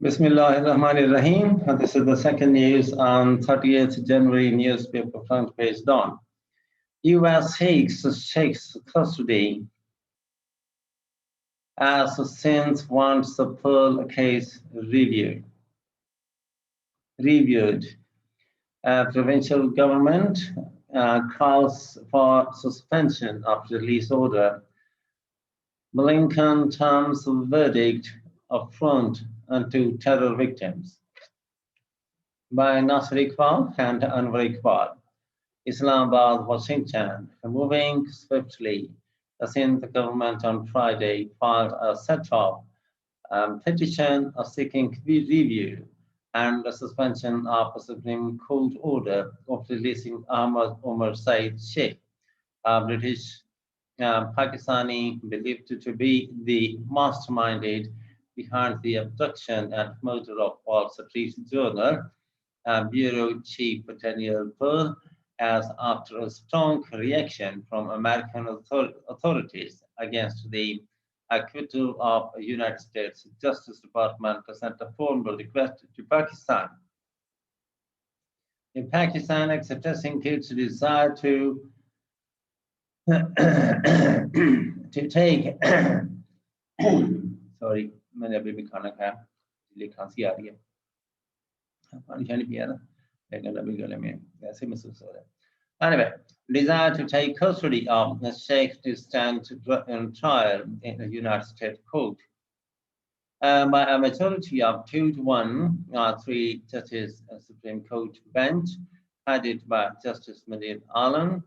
Bismillahirrahmanirrahim. This is the second news on 30th January newspaper front page dawn. U.S. shakes custody as Sins wants the Pearl case reviewed. Provincial government calls for suspension of release order. Blinken terms verdict affront unto terror victims. By Nasir Iqbal and Anwar Iqbal. Islamabad, Washington. Moving swiftly, the Sindh government on Friday filed a set of petition seeking review and the suspension of a Supreme Court order of releasing Ahmad Omar Said Sheikh, a British Pakistani believed to be the masterminded behind the abduction and murder of Wall Street Journal, Bureau Chief Daniel Pearl, as after a strong reaction from American authorities against the acquittal of United States Justice Department sent a formal request to Pakistan. In Pakistan, expressing its desire to take sorry, मैंने अभी भी खाना खाया इसलिए खांसी आ रही है पानी शानी पिया ना लेकिन अभी गले में ऐसे महसूस हो रहा है. Anyway, desire to take custody of the Sheikh to stand trial in the United States court. By a majority of 2-1, 3 judges Supreme Court bench, headed by Justice Nadir Alam,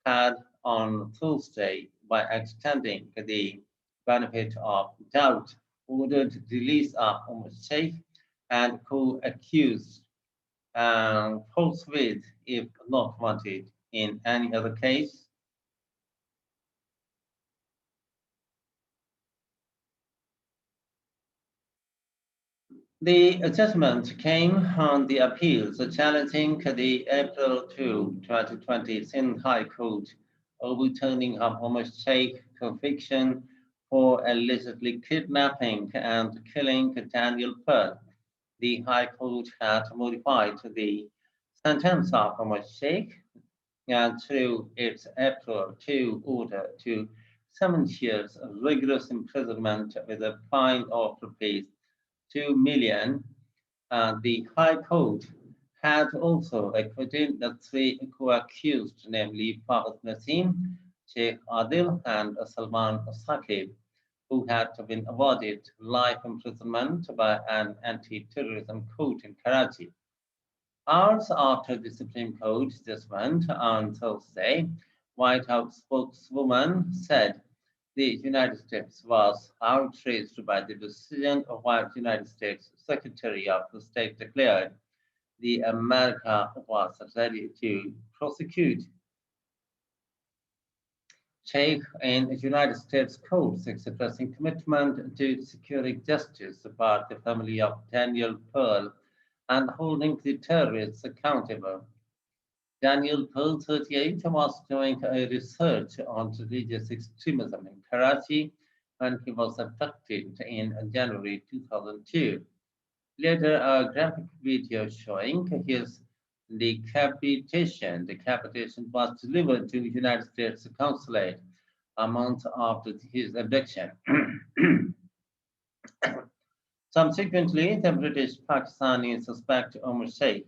had on Thursday, by extending the benefit of doubt, ordered release of Sheikh and co-accused forthwith if not wanted in any other case. The judgment came on the appeals challenging the April 2, 2020 Sindh High Court overturning of Omar Sheikh conviction for allegedly kidnapping and killing Daniel Pearl. The High Court had modified the sentence of Omar Sheikh through its April 2 order to 7 years rigorous imprisonment with a fine of rupees 2 million. The High Court had also acquitted the 3 co-accused, namely Fahad Naseem, Sheikh Adil, and Salman Saqib, who had been awarded life imprisonment by an anti-terrorism court in Karachi. Hours after the Supreme Court judgment on Thursday, White House spokeswoman said the United States was outraged by the decision of what United States Secretary of State declared the America was ready to prosecute Sheikh in the United States courts, expressing commitment to securing justice about the family of Daniel Pearl and holding the terrorists accountable. Daniel Pearl, 38, was doing a research on religious extremism in Karachi when he was abducted in January 2002. Later, a graphic video showing his decapitation was delivered to the United States consulate a month after his abduction. Subsequently, the British Pakistani suspect Omar Sheikh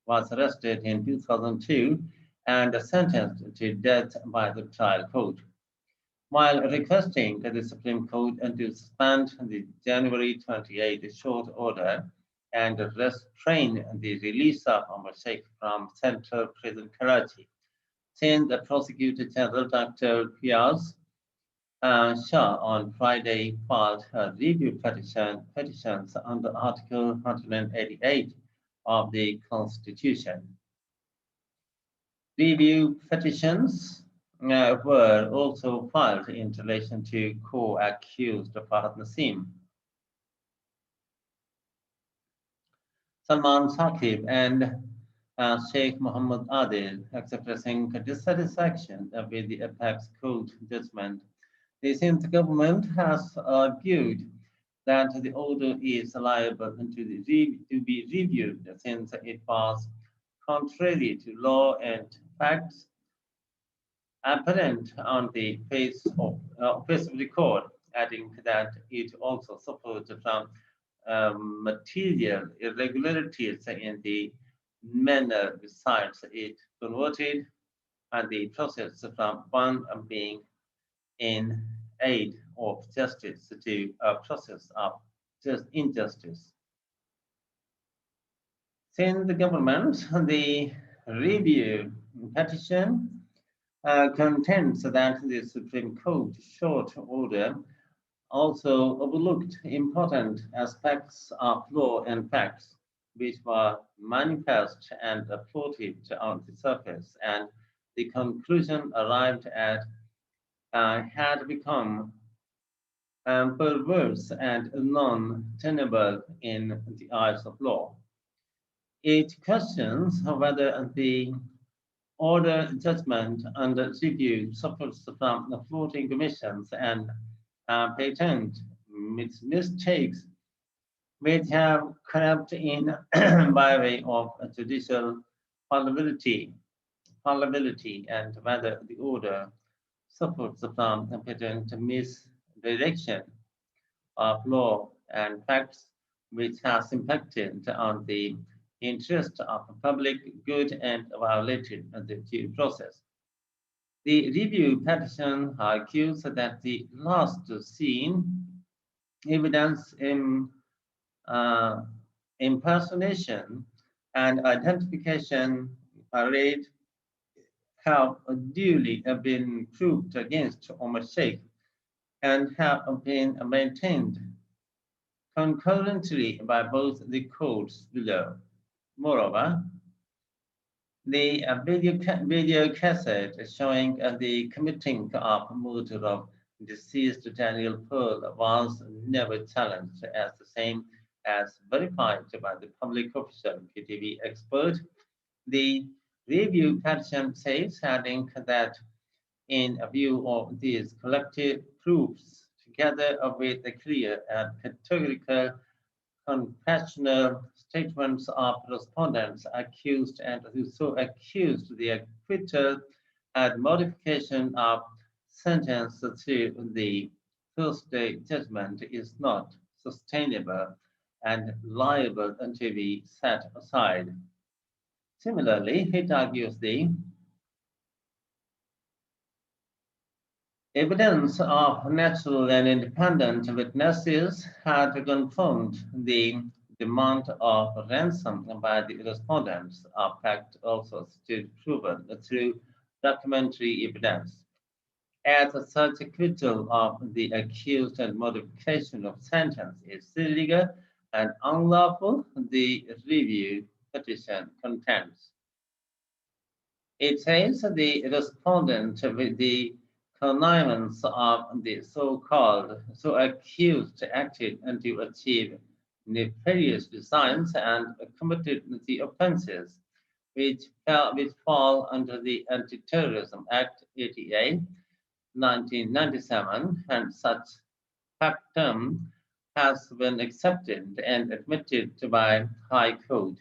was arrested in 2002 and sentenced to death by the trial court. While requesting the Supreme Court to suspend the January 28 short order and restrain the release of Omar Sheikh from Central Prison Karachi, since the Prosecutor General Dr. Piaz Shah on Friday filed a review petitions under Article 188 of the Constitution. Review petitions were also filed in relation to co-accused Fahad Naseem, Salman Saqib, and Sheikh Muhammad Adil, expressing dissatisfaction with the apex court judgment. The Sindh government has argued that the order is liable to be reviewed since it was contrary to law and facts apparent on the face of record, adding that it also suffered from material irregularities in the manner besides it converted and the process from one being in aid of justice to a process of just injustice. Since the government, the review petition contends that the Supreme Court short order also overlooked important aspects of law and facts which were manifest and floated on the surface, and the conclusion arrived at had become perverse and non-tenable in the eyes of law. It questions whether the order judgment under review suffers from the floating commissions and patent mistakes which have crept in by way of judicial fallibility, fallibility and whether the order suffers from patent misdirection of law and facts which has impacted on the interest of the public good and violated the due process. The review petition argues that the last seen evidence in uh, impersonation and identification arrayed have duly been proved against Omar Sheikh and have been maintained concurrently by both the courts below. Moreover, the video cassette showing the committing of murder of deceased Daniel Pearl was never challenged as the same as verified by the public official PTV expert. The review petition says, adding that in view of these collective proofs, together with the clear and categorical confessional statements of respondents accused and who so accused, the acquittal and modification of sentence to the Thursday judgment is not sustainable and liable to be set aside. Similarly, it argues the evidence of natural and independent witnesses had confirmed the demand of ransom by the respondents. A fact also stood proven through documentary evidence. As such acquittal of the accused and modification of sentence is illegal and unlawful, the review petition contends. It says the respondent with the connivance of the so-called, so accused acted to achieve nefarious designs and committed the offences which fall under the Anti-Terrorism Act 88, 1997, and such factum has been accepted and admitted by High Court.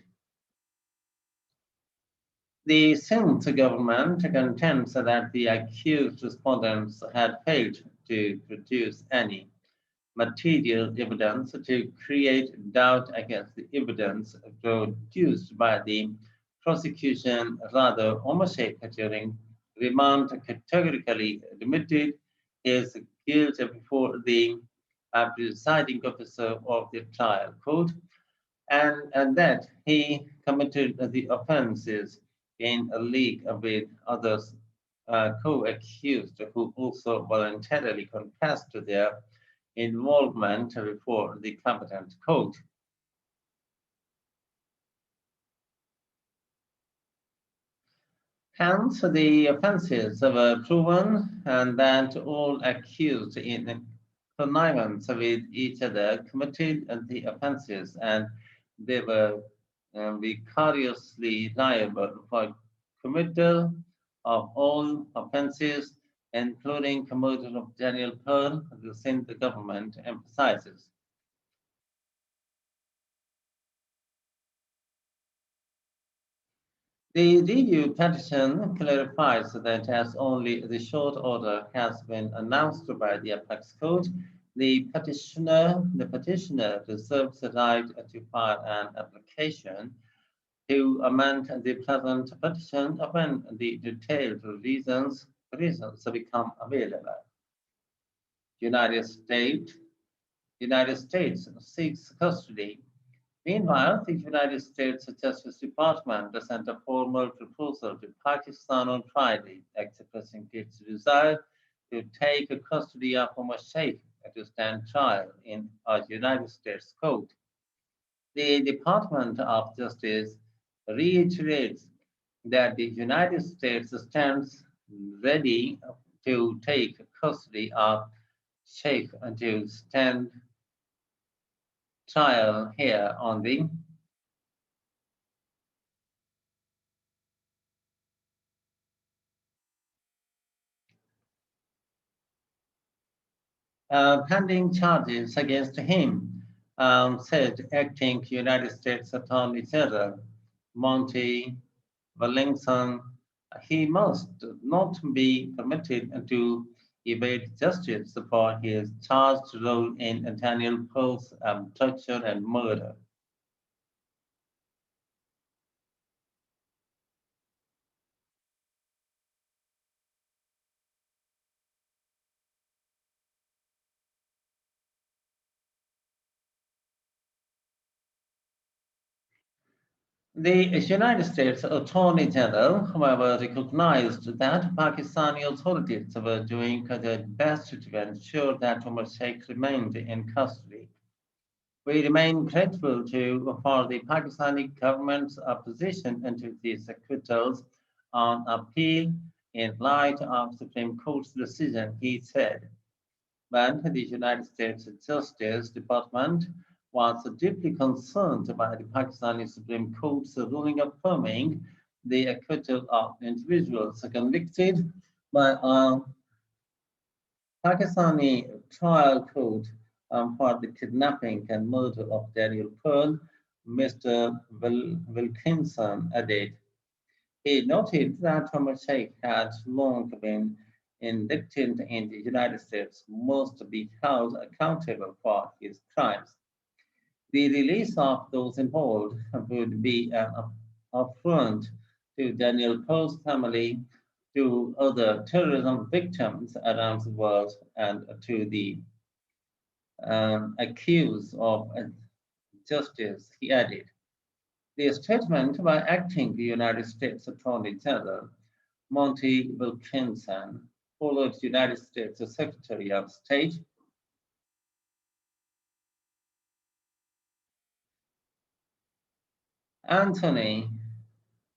The Sindh government contends that the accused respondents had failed to produce any material evidence to create doubt against the evidence produced by the prosecution. Rather, Omar Sheikh during remand categorically admitted his guilt before the presiding officer of the trial court and that he committed the offenses in a league with others co-accused who also voluntarily confessed to their involvement before the competent court. Hence, the offenses were proven and that all accused in connivance with each other committed the offenses and they were vicariously liable for committal of all offenses, including murder of Daniel Pearl, the Sindh government emphasizes. The review petition clarifies that as only the short order has been announced by the apex court, the petitioner reserves the right to file an application to amend the present petition when the detailed reasons become available. United States United States seeks custody. Meanwhile, the United States Justice Department sent a formal proposal to Pakistan on Friday, expressing its desire to take custody of Omar Sheikh to stand trial in a United States court. The Department of Justice reiterates that the United States stands ready to take custody of Sheikh to stand trial here on the pending charges against him, said acting United States Attorney General Monty Wellington. He must not be permitted to evade justice for his charged role in Daniel Pearl's torture and murder. The United States Attorney General, however, recognized that Pakistani authorities were doing their best to ensure that Umar Sheikh remained in custody. We remain grateful for the Pakistani government's opposition to these acquittals on appeal in light of Supreme Court's decision, he said. When the United States Justice Department was deeply concerned by the Pakistani Supreme Court's ruling affirming the acquittal of individuals convicted by a Pakistani trial court for the kidnapping and murder of Daniel Pearl, Mr. Wilkinson added. He noted that Thomas Sheikh had long been indicted in the United States must be held accountable for his crimes. The release of those involved would be an affront to Daniel Pearl's family, to other terrorism victims around the world, and to the accused of justice, he added. The statement by acting United States Attorney General Monty Wilkinson followed United States Secretary of State Anthony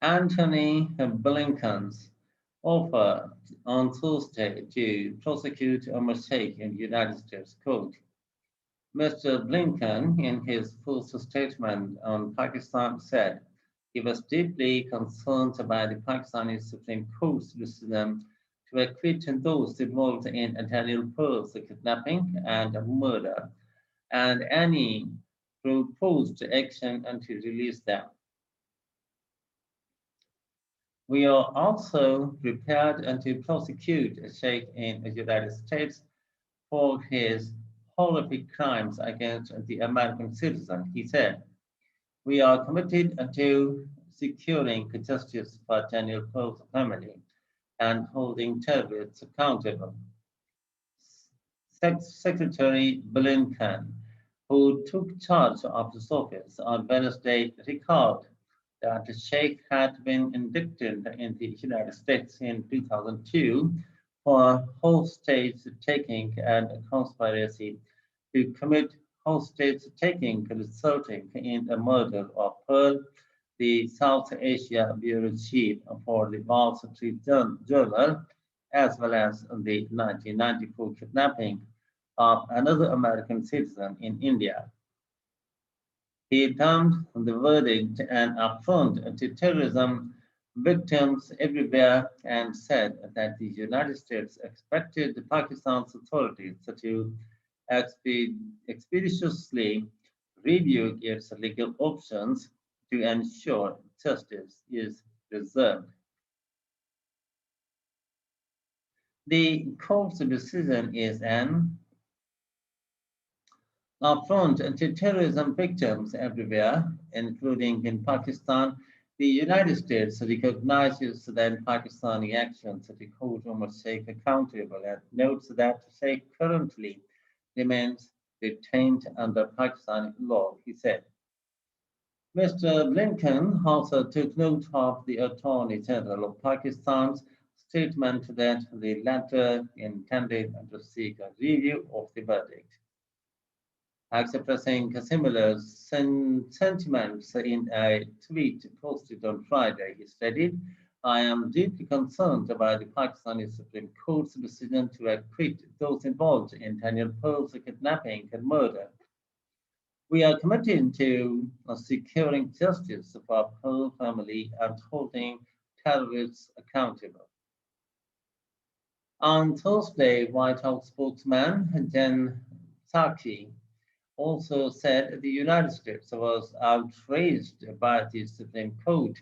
Anthony Blinken's offer on Tuesday to prosecute a mistake in the United States court. Mr. Blinken, in his first statement on Pakistan, said he was deeply concerned by the Pakistani Supreme Court's decision to acquit those involved in Daniel Pearl's kidnapping and murder and any proposed action to release them. We are also prepared to prosecute Sheikh in the United States for his horrific crimes against the American citizen, he said. We are committed to securing justice for Daniel Pearl's family and holding terrorists accountable. Secretary Blinken, who took charge of his office on Wednesday, recalled that the Sheikh had been indicted in the United States in 2002 for hostage taking and a conspiracy to commit hostage taking resulting in the murder of Pearl, the South Asia Bureau Chief for the Wall Street Journal, as well as the 1994 kidnapping of another American citizen in India. He termed the verdict an affront to terrorism victims everywhere and said that the United States expected Pakistan's authorities to expeditiously review its legal options to ensure justice is preserved. The court's decision is an affront to terrorism victims everywhere, including in Pakistan. The United States recognizes that Pakistani actions at the court must take accountable and notes that Sheikh currently remains detained under Pakistani law, he said. Mr. Blinken also took note of the Attorney General of Pakistan's statement that the latter intended to seek a review of the verdict. Expressing similar sentiments in a tweet posted on Friday, he stated, I am deeply concerned about the Pakistani Supreme Court's decision to acquit those involved in Daniel Pearl's kidnapping and murder. We are committed to securing justice for our Pearl family and holding terrorists accountable. On Thursday, White House spokesman Jen Psaki also said the United States was outraged by the Supreme Court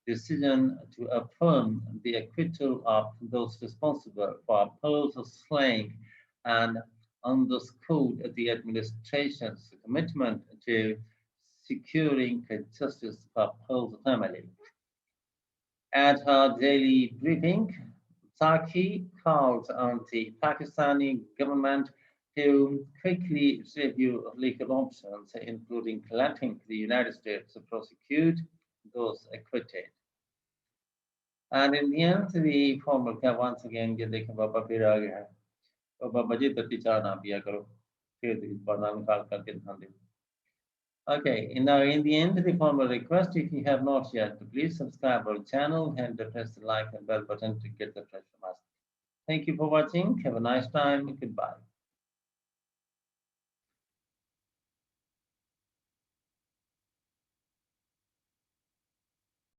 decision to affirm the acquittal of those responsible for Pearl's slaying and underscored the administration's commitment to securing justice for Pearl's family. At her daily briefing, Saki called on the Pakistani government to quickly review legal options, including letting the United States prosecute those acquitted. And in the end, the former once again, ये देखें बाबा फिर आ गया है और बाबा जी तत्ती चाह ना पिया करो फिर बना निकाल करके ध्यान दे. Okay, now in the end, the formal request, if you have not yet, please subscribe our channel and press the like and bell button to get the fresh from us. Thank you for watching. Have a nice time. Goodbye.